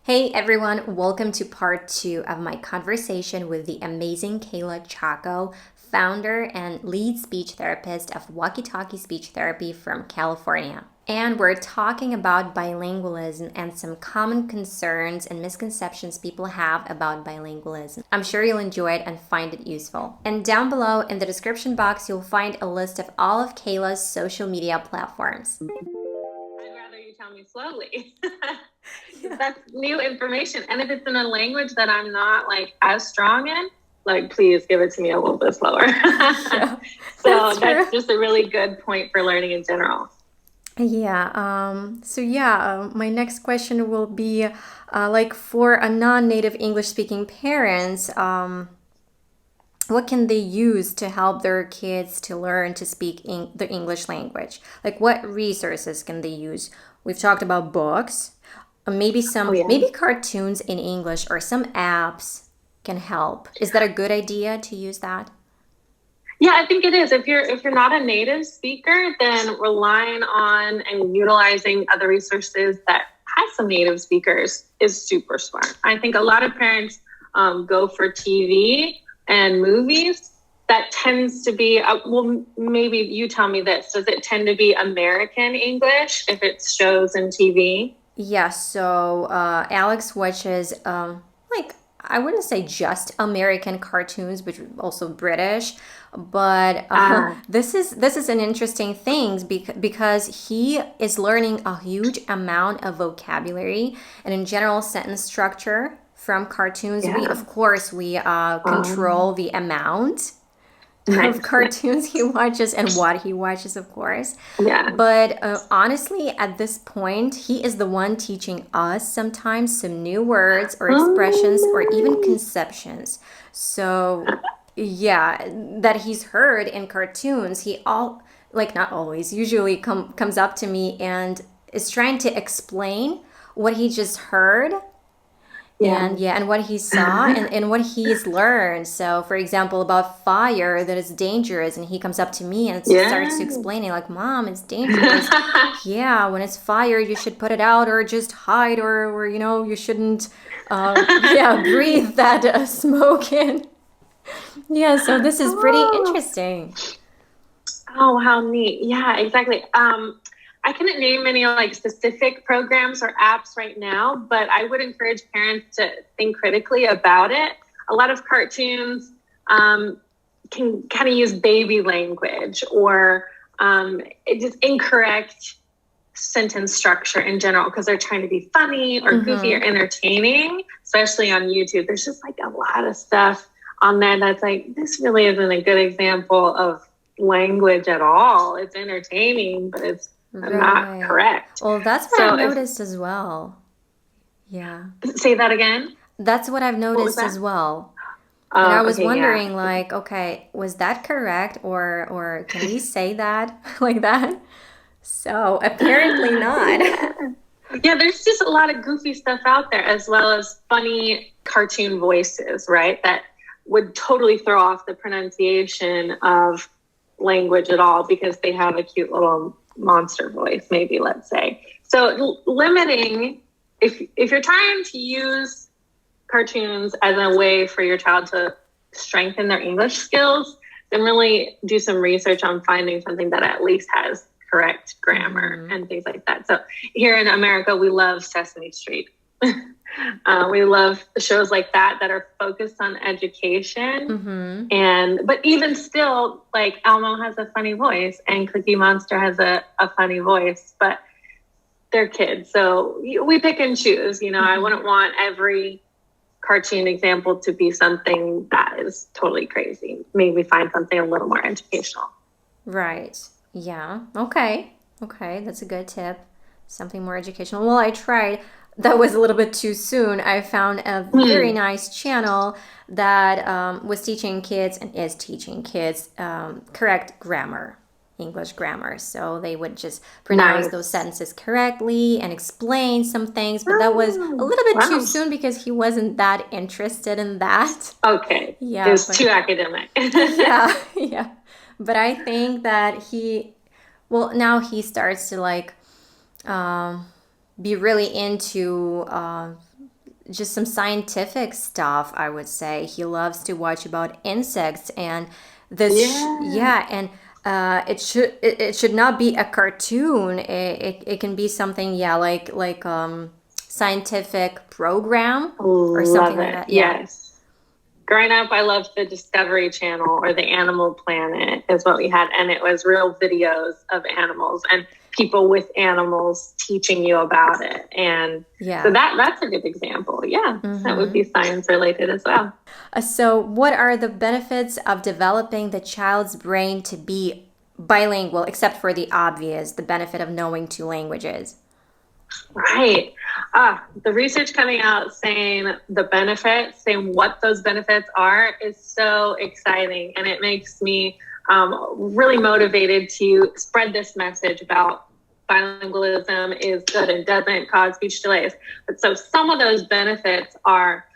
Hey everyone, welcome to part 2 of my conversation with the amazing Kayla Chalko, founder and lead speech therapist of Walkie Talkie Speech Therapy from California. And we're talking about bilingualism and some common concerns and misconceptions people have about bilingualism. I'm sure you'll enjoy it and find it useful. And down below in the description box, you'll find a list of all of Kayla's social media platforms. I'd rather you tell me slowly. That's new information. And if it's in a language that I'm not as strong in, please give it to me a little bit slower. That's just a really good point for learning in general. My next question will be for a non-native English speaking parents, what can they use to help their kids to learn to speak the English language? Like, what resources can they use? We've talked about books, maybe maybe cartoons in English or some apps can help. Is that a good idea to use that? Yeah, I think it is. If you're not a native speaker, then relying on and utilizing other resources that have some native speakers is super smart. I think a lot of parents go for TV and movies. That tends to be, maybe you tell me this. Does it tend to be American English if it shows in TV? Yeah, so Alex watches, I wouldn't say just American cartoons, but also British. But this is an interesting thing because he is learning a huge amount of vocabulary and in general sentence structure from cartoons. Yeah. We control the amount of cartoons he watches and what he watches, of course. Yeah. But honestly, at this point, he is the one teaching us sometimes some new words or expressions or even conceptions. So, yeah, that he's heard in cartoons, not always, usually comes up to me and is trying to explain what he just heard. And what he saw and what he's learned. So, for example, about fire, that it's dangerous, and he comes up to me and starts explaining, like, Mom, it's dangerous. When it's fire, you should put it out or just hide or you shouldn't, breathe that smoke in. Yeah, so this is pretty interesting. Oh, how neat. Yeah, exactly. I couldn't name any specific programs or apps right now, but I would encourage parents to think critically about it. A lot of cartoons can kind of use baby language or just incorrect sentence structure in general because they're trying to be funny or goofy or entertaining, especially on YouTube. There's just a lot of stuff on there that's this really isn't a good example of language at all. It's entertaining, but it's not correct. Well, that's what I've noticed as well. Yeah. Say that again? That's what I've noticed as well. And I was wondering, was that correct? Or can we say that like that? So apparently not. Yeah, there's just a lot of goofy stuff out there, as well as funny cartoon voices, right? That would totally throw off the pronunciation of language at all because they have a cute little monster voice, maybe, let's say. So limiting, if you're trying to use cartoons as a way for your child to strengthen their English skills, then really do some research on finding something that at least has correct grammar and things like that. So here in America, we love Sesame Street. We love shows like that are focused on education. But even still, Elmo has a funny voice and Cookie Monster has a funny voice, but they're kids. So we pick and choose, I wouldn't want every cartoon example to be something that is totally crazy. Maybe find something a little more educational. Right. Yeah. Okay. That's a good tip. Something more educational. Well, I tried. That was a little bit too soon. I found a very nice channel that was teaching kids and is teaching kids correct grammar, English grammar. So they would just pronounce those sentences correctly and explain some things. But that was a little bit too soon because he wasn't that interested in that. Okay. Yeah. It was too academic. Yeah. But I think that now he starts to be really into just some scientific stuff, I would say. He loves to watch about insects and Yeah. and it should not be a cartoon. It can be something, yeah, like scientific program or Love something like it. that. Yeah. Yes. Growing up, I loved the Discovery Channel or the Animal Planet is what we had. And it was real videos of animals and people with animals teaching you about it. And so Yeah. that's a good example. Yeah, that would Mm-hmm. be science related as well. So, what are the benefits of developing the child's brain to be bilingual, except for the obvious, the benefit of knowing two languages? Right. The research coming out saying the benefits, saying what those benefits are, is so exciting. And it makes me really motivated to spread this message about bilingualism is good and doesn't cause speech delays. But so some of those benefits are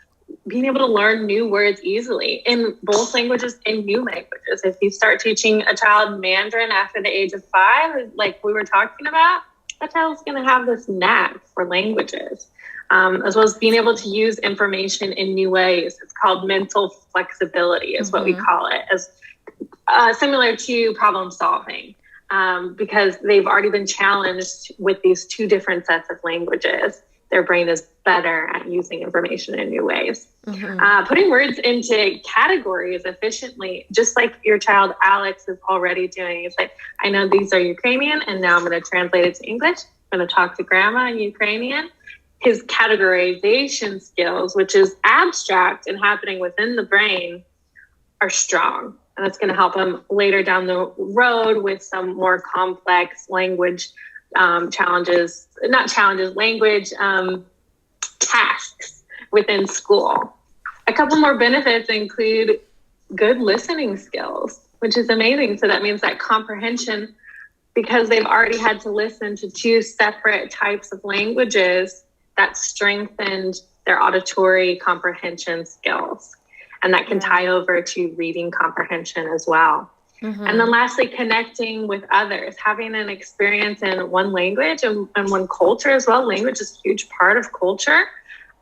being able to learn new words easily in both languages and new languages. If you start teaching a child Mandarin after the age of 5, like we were talking about, that child's going to have this knack for languages, as well as being able to use information in new ways. It's called mental flexibility, is what we Mm-hmm. call it, as similar to problem solving, because they've already been challenged with these two different sets of languages. Their brain is better at using information in new ways. Mm-hmm. Putting words into categories efficiently, just like your child Alex is already doing. It's like, I know these are Ukrainian, and now I'm going to translate it to English. I'm going to talk to grandma in Ukrainian. His categorization skills, which is abstract and happening within the brain, are strong. And that's going to help him later down the road with some more complex language language tasks within school. A couple more benefits include good listening skills, which is amazing. So that means that comprehension, because they've already had to listen to two separate types of languages, that strengthened their auditory comprehension skills. And that can tie over to reading comprehension as well. Mm-hmm. And then lastly, connecting with others, having an experience in one language and one culture as well. Language is a huge part of culture.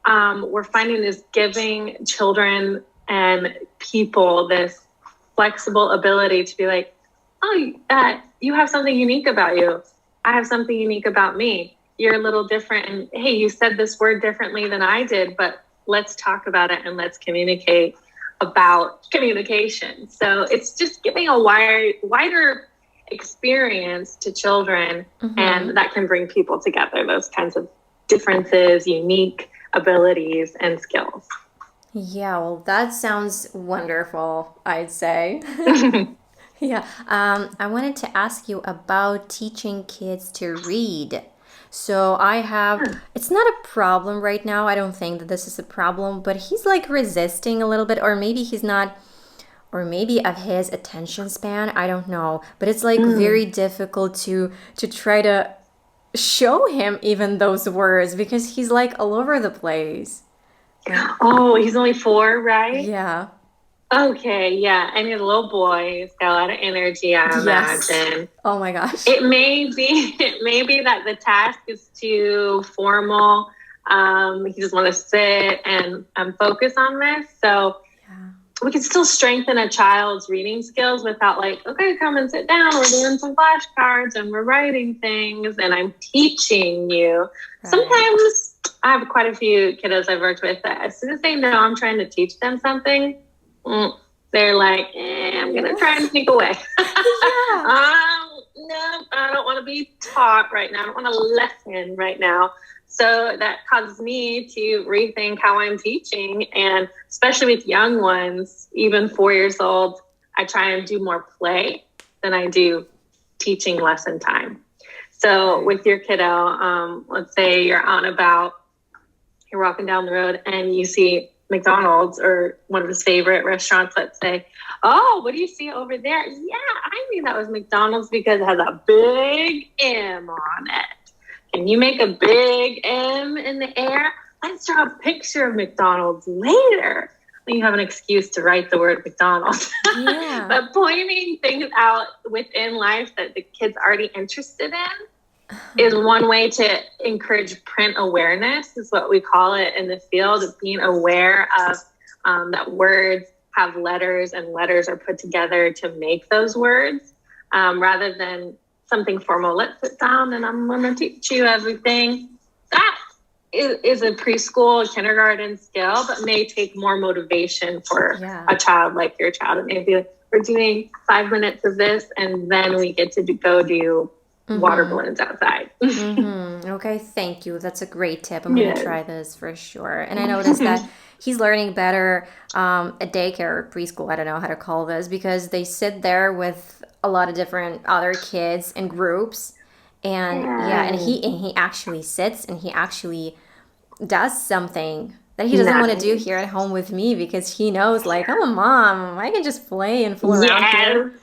We're finding is giving children and people this flexible ability to be like, oh, you have something unique about you. I have something unique about me. You're a little different. And hey, you said this word differently than I did, but let's talk about it and let's communicate about communication. So it's just giving a wider experience to children, and that can bring people together, those kinds of differences, unique abilities, and skills. Yeah, well, that sounds wonderful, I'd say. Yeah, I wanted to ask you about teaching kids to read. So it's not a problem right now. I don't think that this is a problem, but he's like resisting a little bit, or maybe he's not, or maybe of his attention span, I don't know. But it's like very difficult to try to show him even those words because he's like all over the place. Oh, he's only 4, right? Yeah. Okay, yeah. And he's a little boy. He's got a lot of energy, I Yes. imagine. Oh my gosh. It may be that the task is too formal. He just want to sit and focus on this. So we can still strengthen a child's reading skills without like, okay, come and sit down. We're doing some flashcards and we're writing things and I'm teaching you. Right. Sometimes I have quite a few kiddos I've worked with that as soon as they know I'm trying to teach them something, they're like, I'm going to try and sneak away. No, I don't want to be taught right now. I don't want to lesson right now. So that causes me to rethink how I'm teaching. And especially with young ones, even 4 years old, I try and do more play than I do teaching lesson time. So with your kiddo, let's say you're you're walking down the road and you see McDonald's or one of his favorite restaurants, let's say, oh, what do you see over there? Yeah, I knew that was McDonald's because it has a big M on it. Can you make a big M in the air? Let's draw a picture of McDonald's later. Then you have an excuse to write the word McDonald's. Yeah. But pointing things out within life that the kid's already interested in is one way to encourage print awareness, is what we call it in the field, of being aware of that words have letters and letters are put together to make those words, rather than something formal. Let's sit down and I'm going to teach you everything. That is a preschool, kindergarten skill, but may take more motivation for a child like your child. And maybe like, we're doing 5 minutes of this, and then we get to go do water balloons outside. Okay, thank you. That's a great tip. I'm going to try this for sure. And I noticed that he's learning better at daycare or preschool. I don't know how to call this, because they sit there with a lot of different other kids in groups. And and he actually sits and he actually does something that he doesn't want to do here at home with me, because he knows, like, I'm a mom. I can just play and fool around here.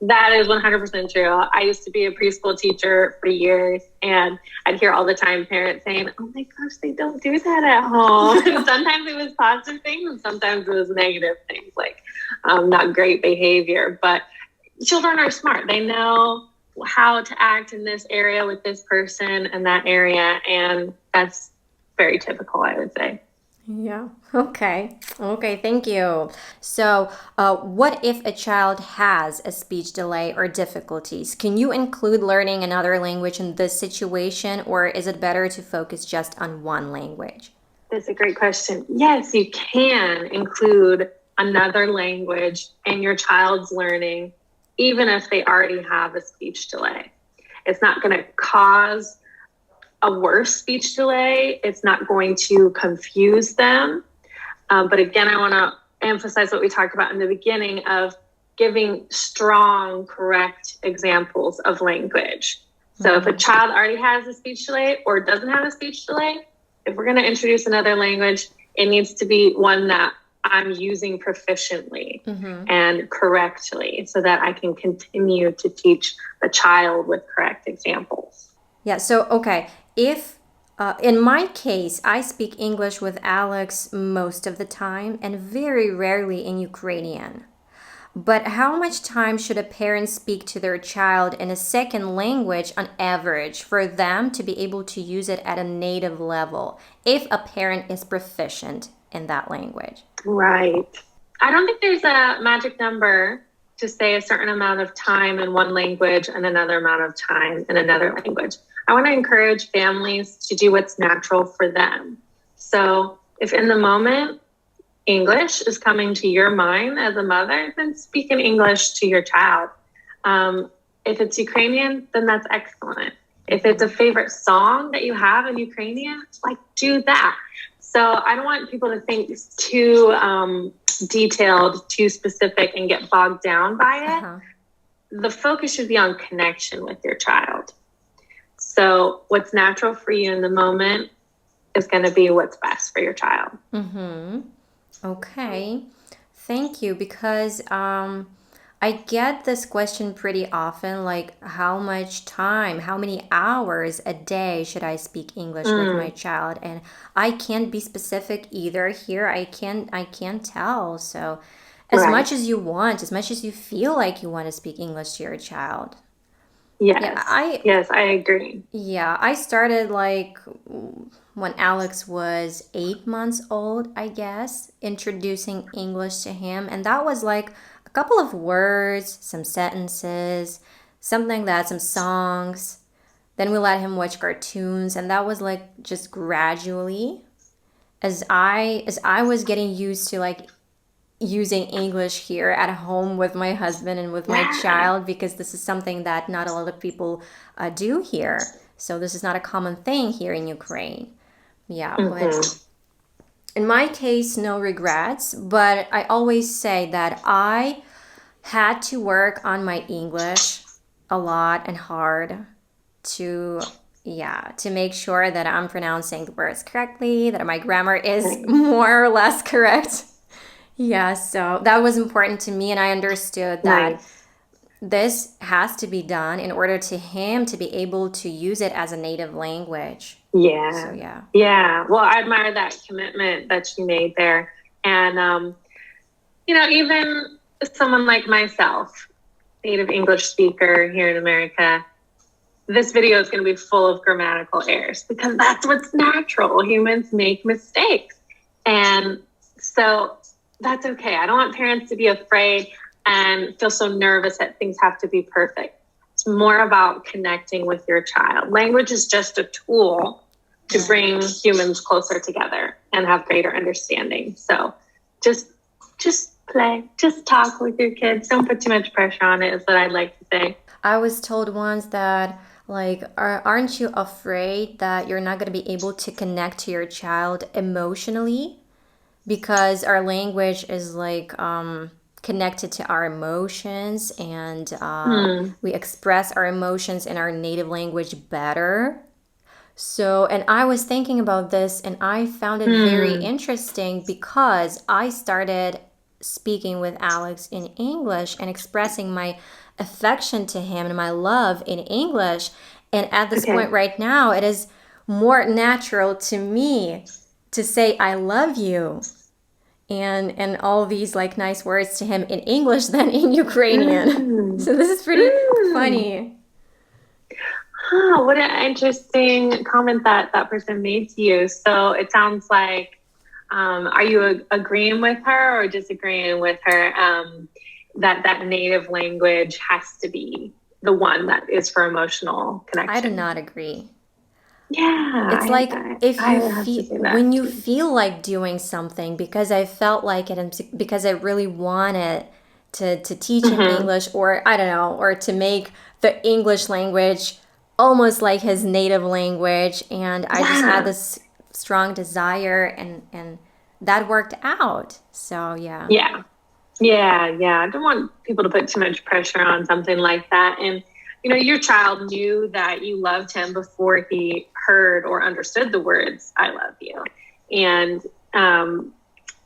That is 100% true. I used to be a preschool teacher for years, and I'd hear all the time parents saying, oh my gosh, they don't do that at home. And sometimes it was positive things, and sometimes it was negative things, like not great behavior. But children are smart. They know how to act in this area with this person and that area. And that's very typical, I would say. Yeah. Okay, thank you. So what if a child has a speech delay or difficulties? Can you include learning another language in this situation, or is it better to focus just on one language? That's a great question. Yes, you can include another language in your child's learning, even if they already have a speech delay. It's not going to cause a worse speech delay. It's not going to confuse them. But again, I want to emphasize what we talked about in the beginning of giving strong, correct examples of language. So if a child already has a speech delay or doesn't have a speech delay, if we're going to introduce another language, it needs to be one that I'm using proficiently and correctly, so that I can continue to teach the child with correct examples. Yeah, so, okay, if, in my case, I speak English with Alex most of the time and very rarely in Ukrainian. But how much time should a parent speak to their child in a second language on average for them to be able to use it at a native level, if a parent is proficient in that language? Right. I don't think there's a magic number to say a certain amount of time in one language and another amount of time in another language. I want to encourage families to do what's natural for them. So if in the moment English is coming to your mind as a mother, then speak in English to your child. If it's Ukrainian, then that's excellent. If it's a favorite song that you have in Ukrainian, like, do that. So I don't want people to think it's too detailed, too specific, and get bogged down by it. The focus should be on connection with your child. So what's natural for you in the moment is going to be what's best for your child. Okay, thank you. Because I get this question pretty often, like, how much time, how many hours a day should I speak English with my child? And I can't be specific either here. I can't tell. So as much as you want, as much as you feel like you want to speak English to your child. Yes, I agree. Yeah, I started like when Alex was 8 months old, I guess, introducing English to him. And that was like a couple of words, some sentences, something like that, some songs. Then we let him watch cartoons, and that was like just gradually as I was getting used to like using English here at home with my husband and with my child, because this is something that not a lot of people do here. So this is not a common thing here in Ukraine. Yeah, but in my case, no regrets. But I always say that I had to work on my English a lot and hard to make sure that I'm pronouncing the words correctly, that my grammar is more or less correct. Yeah, so that was important to me, and I understood that this has to be done in order to him to be able to use it as a native language. Yeah. So, yeah. Yeah. Well, I admire that commitment that you made there. And, even someone like myself, native English speaker here in America, this video is going to be full of grammatical errors because that's what's natural. Humans make mistakes. And so that's okay. I don't want parents to be afraid and feel so nervous that things have to be perfect. It's more about connecting with your child. Language is just a tool to bring humans closer together and have greater understanding. So just play, just talk with your kids. Don't put too much pressure on it, is what I'd like to say. I was told once that, like, aren't you afraid that you're not going to be able to connect to your child emotionally? Because our language is like connected to our emotions, and we express our emotions in our native language better. So, and I was thinking about this and I found it very interesting because I started speaking with Alex in English and expressing my affection to him and my love in English. And at this point right now, it is more natural to me to say I love you and all these like nice words to him in English than in Ukrainian. So this is pretty funny. Oh, what an interesting comment that person made to you. So it sounds like, are you agreeing with her or disagreeing with her that native language has to be the one that is for emotional connection? I do not agree. Yeah. It's like if you feel when you feel like doing something, because I felt like it and because I really wanted to teach him English, or I don't know, or to make the English language almost like his native language, and I just had this strong desire, and that worked out. So yeah. I don't want people to put too much pressure on something like that. And you know, your child knew that you loved him before he heard or understood the words "I love you," and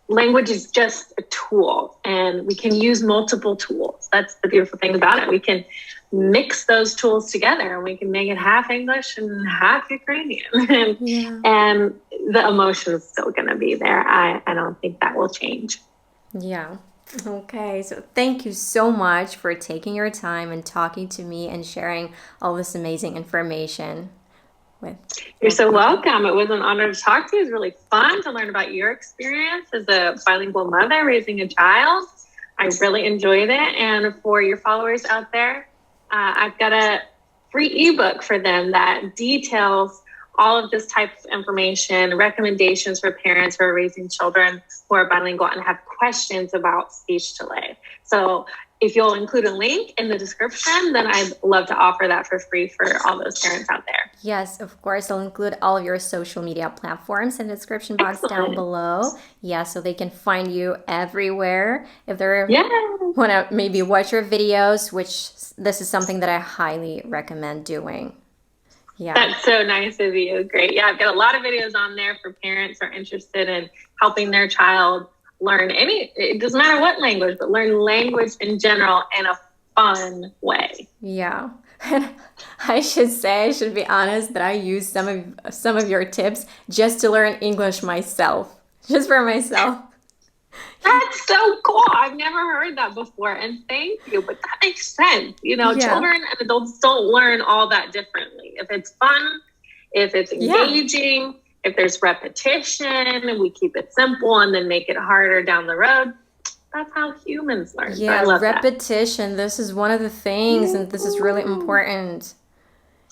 language is just a tool, and we can use multiple tools. That's the beautiful thing about it. We can mix those tools together and we can make it half English and half Ukrainian. And the emotion is still going to be there. I don't think that will change. Yeah. Okay. So thank you so much for taking your time and talking to me and sharing all this amazing information. You're so welcome. It was an honor to talk to you. It was really fun to learn about your experience as a bilingual mother raising a child. I really enjoyed it. And for your followers out there, I've got a free ebook for them that details all of this type of information, recommendations for parents who are raising children who are bilingual and have questions about speech delay. So if you'll include a link in the description, then I'd love to offer that for free for all those parents out there. Yes, of course. I'll include all of your social media platforms in the description box down below. Yeah, so they can find you everywhere. If they want to maybe watch your videos, which this is something that I highly recommend doing. Yeah. That's so nice of you. Great. Yeah, I've got a lot of videos on there for parents who are interested in helping their child learn it doesn't matter what language, but learn language in general in a fun way. Yeah. And I should be honest, that I use some of your tips just to learn English myself, just for myself. That's so cool. I've never heard that before. And thank you. But that makes sense. You know, children and adults don't learn all that differently. If it's fun, if it's engaging, if there's repetition, we keep it simple and then make it harder down the road. That's how humans learn. Yeah, so I love repetition. This is one of the things, and this is really important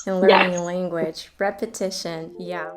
in learning a language. Repetition. Yeah.